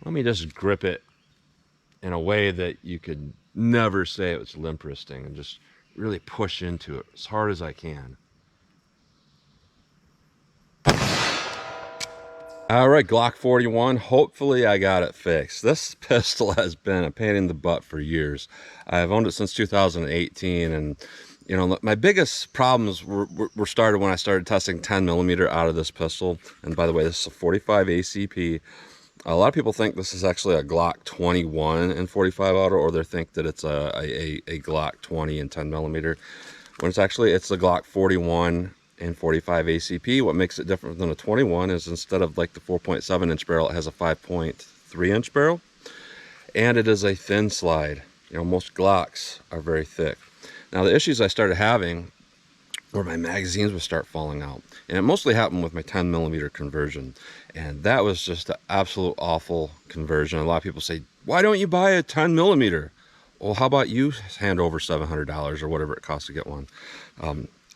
Let me just grip it in a way that you could never say it was limp wristing, and just really push into it as hard as I can. All right, Glock 41. Hopefully I got it fixed. This pistol has been a pain in the butt for years. I've owned it since 2018, and you know, my biggest problems were started when I started testing 10mm out of this pistol. And by the way, this is a 45 ACP. A lot of people think this is actually a Glock 21 and 45 auto, or they think that it's a Glock 20 and 10mm. When it's the Glock 41 and 45 ACP. What makes it different than a 21 is instead of like the 4.7 inch barrel, it has a 5.3 inch barrel, and it is a thin slide. You know, most Glocks are very thick. Now the issues I started having where my magazines would start falling out, and it mostly happened with my 10mm conversion, and that was just an absolute awful conversion. A lot of people say, why don't you buy a 10mm? Well, how about you hand over $700 or whatever it costs to get one?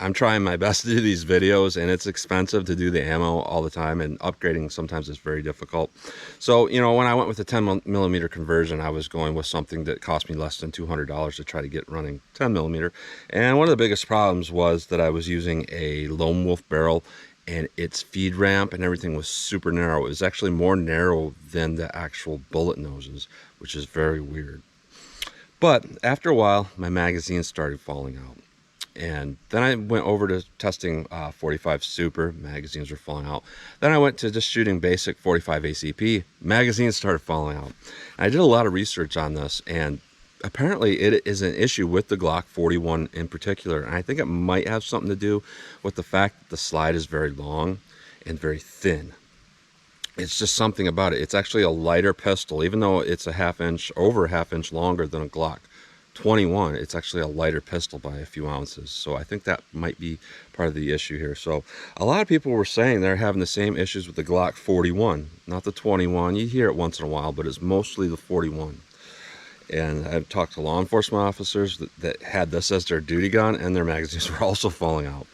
I'm trying my best to do these videos, and it's expensive to do the ammo all the time, and upgrading sometimes is very difficult. So, you know, when I went with the 10mm conversion, I was going with something that cost me less than $200 to try to get running 10mm. And one of the biggest problems was that I was using a Lone Wolf barrel, and its feed ramp and everything was super narrow. It was actually more narrow than the actual bullet noses, which is very weird. But after a while, my magazines started falling out. And then I went over to testing 45 Super. Magazines were falling out. Then I went to just shooting basic 45 ACP. Magazines started falling out. And I did a lot of research on this, and apparently it is an issue with the Glock 41 in particular. And I think it might have something to do with the fact that the slide is very long and very thin. It's just something about it. It's actually a lighter pistol, even though it's over a half inch longer than a Glock 21. It's actually a lighter pistol by a few ounces. So I think that might be part of the issue here. So a lot of people were saying they're having the same issues with the Glock 41, not the 21. You hear it once in a while, but it's mostly the 41. And I've talked to law enforcement officers that had this as their duty gun, and their magazines were also falling out.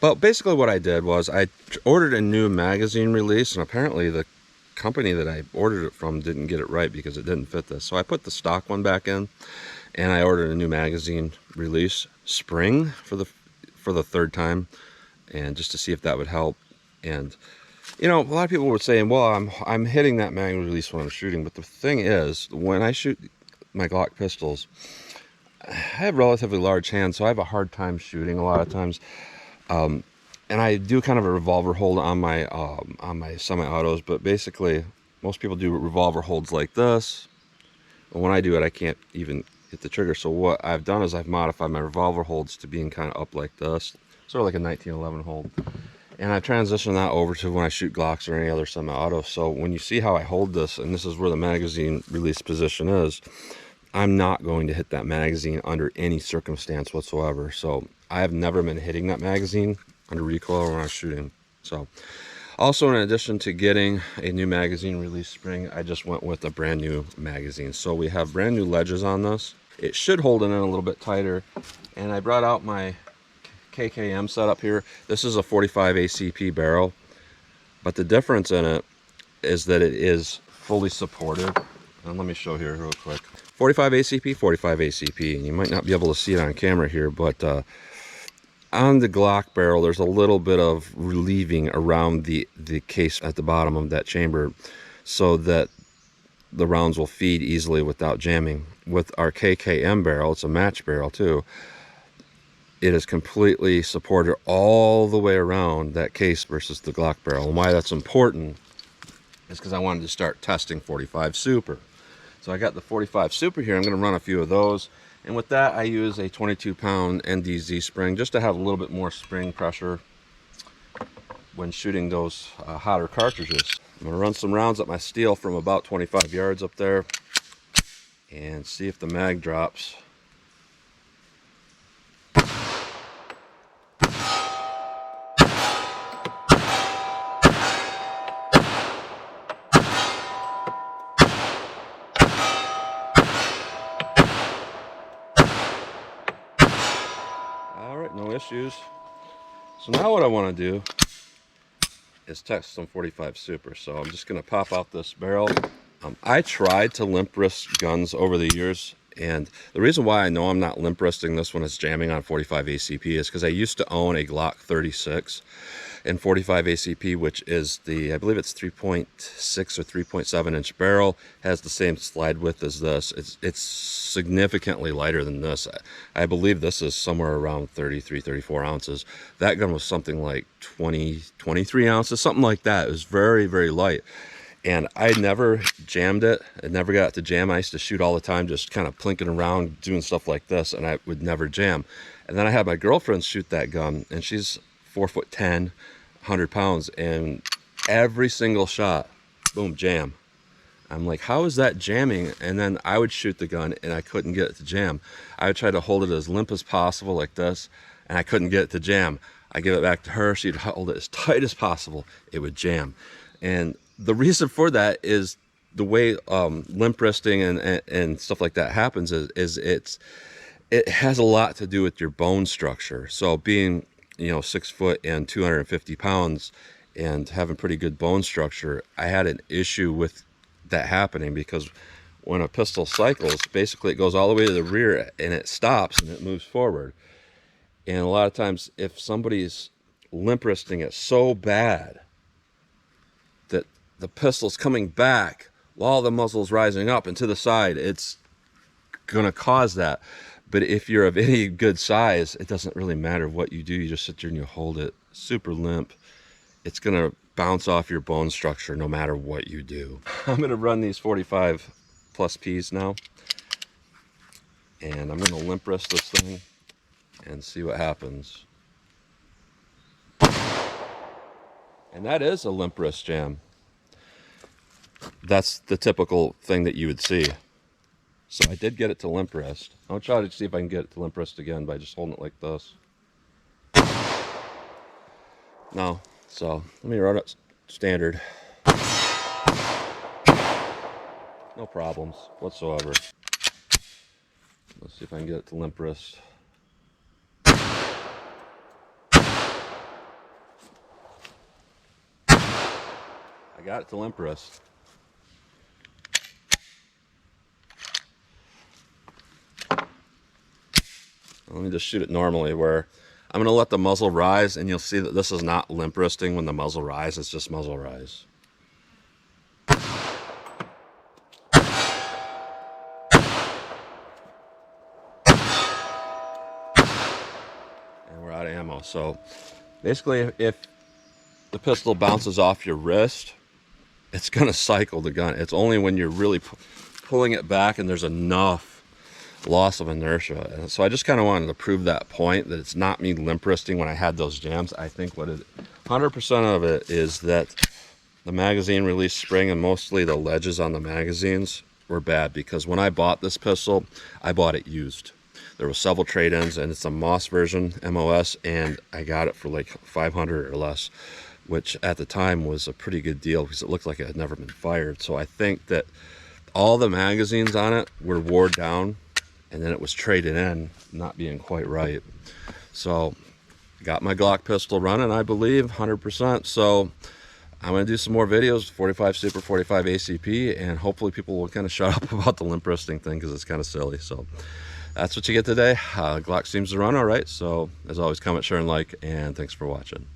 But basically what I did was I ordered a new magazine release, and apparently the company that I ordered it from didn't get it right because it didn't fit this. So I put the stock one back in, and I ordered a new magazine release spring for the third time, and just to see if that would help. And you know, a lot of people were saying, well, I'm hitting that mag release when I'm shooting, but the thing is, when I shoot my Glock pistols, I have relatively large hands, so I have a hard time shooting a lot of times. And I do kind of a revolver hold on my semi-autos, but basically most people do revolver holds like this. And when I do it, I can't even hit the trigger. So what I've done is I've modified my revolver holds to being kind of up like this, sort of like a 1911 hold. And I've transitioned that over to when I shoot Glocks or any other semi-auto. So when you see how I hold this, and this is where the magazine release position is, I'm not going to hit that magazine under any circumstance whatsoever. So I have never been hitting that magazine under recoil when I'm shooting. So also, in addition to getting a new magazine release spring, I just went with a brand new magazine. So we have brand new ledges on this. It should hold it in a little bit tighter. And I brought out my KKM setup here. This is a 45 ACP barrel, but the difference in it is that it is fully supported. And let me show here real quick. 45 ACP, 45 ACP. And you might not be able to see it on camera here, but on the Glock barrel, there's a little bit of relieving around the case at the bottom of that chamber so that the rounds will feed easily without jamming. With our KKM barrel, it's a match barrel too, it is completely supported all the way around that case versus the Glock barrel. And why that's important is because I wanted to start testing 45 Super. So I got the 45 Super here. I'm going to run a few of those. And with that, I use a 22-pound NDZ spring just to have a little bit more spring pressure when shooting those hotter cartridges. I'm going to run some rounds at my steel from about 25 yards up there and see if the mag drops. Alright, no issues. So now what I want to do is test some 45 Super. So I'm just going to pop out this barrel I tried to limp wrist guns over the years, and the reason why I know I'm not limp wristing this when it's jamming on 45 ACP is because I used to own a Glock 36 in 45 ACP, which is I believe it's 3.6 or 3.7 inch barrel, has the same slide width as this. It's significantly lighter than this. I believe this is somewhere around 33, 34 ounces. That gun was something like 20, 23 ounces, something like that. It was very, very light. And I never jammed it. I never got to jam. I used to shoot all the time, just kind of plinking around, doing stuff like this, and I would never jam. And then I had my girlfriend shoot that gun, and she's 4'10", 100 pounds, and every single shot, boom, jam. I'm like, how is that jamming? And then I would shoot the gun, and I couldn't get it to jam. I would try to hold it as limp as possible, like this, and I couldn't get it to jam. I give it back to her. She'd hold it as tight as possible. It would jam. And the reason for that is the way limp wristing and stuff like that happens is it has a lot to do with your bone structure. So being 6 foot and 250 pounds and having pretty good bone structure, I had an issue with that happening because when a pistol cycles, basically it goes all the way to the rear and it stops and it moves forward. And a lot of times if somebody's limp wristing it so bad that the pistol's coming back while the muzzle's rising up and to the side, it's gonna cause that. But if you're of any good size, it doesn't really matter what you do. You just sit there and you hold it super limp. It's gonna bounce off your bone structure no matter what you do. I'm gonna run these 45 plus Ps now, and I'm gonna limp wrist this thing and see what happens. And that is a limp wrist jam. That's the typical thing that you would see. So I did get it to limp wrist. I'll try to see if I can get it to limp wrist again by just holding it like this. No, so let me run it standard. No problems whatsoever. Let's see if I can get it to limp wrist. I got it to limp wrist. Let me just shoot it normally where I'm going to let the muzzle rise, and you'll see that this is not limp wristing when the muzzle rise, it's just muzzle rise. And we're out of ammo. So basically if the pistol bounces off your wrist, it's going to cycle the gun. It's only when you're really pulling it back and there's enough loss of inertia. And so I just kind of wanted to prove that point, that it's not me limp wristing when I had those jams. I think 100% of it is that the magazine release spring and mostly the ledges on the magazines were bad, because when I bought this pistol, I bought it used. There were several trade-ins, and it's a Moss version, MOS, and I got it for like 500 or less, which at the time was a pretty good deal because it looked like it had never been fired. So I think that all the magazines on it were worn down, and then it was traded in, not being quite right. So got my Glock pistol running, I believe, 100%. So I'm going to do some more videos, 45 Super, 45 ACP, and hopefully people will kind of shut up about the limp wristing thing because it's kind of silly. So that's what you get today. Glock seems to run all right. So as always, comment, share, and like, and thanks for watching.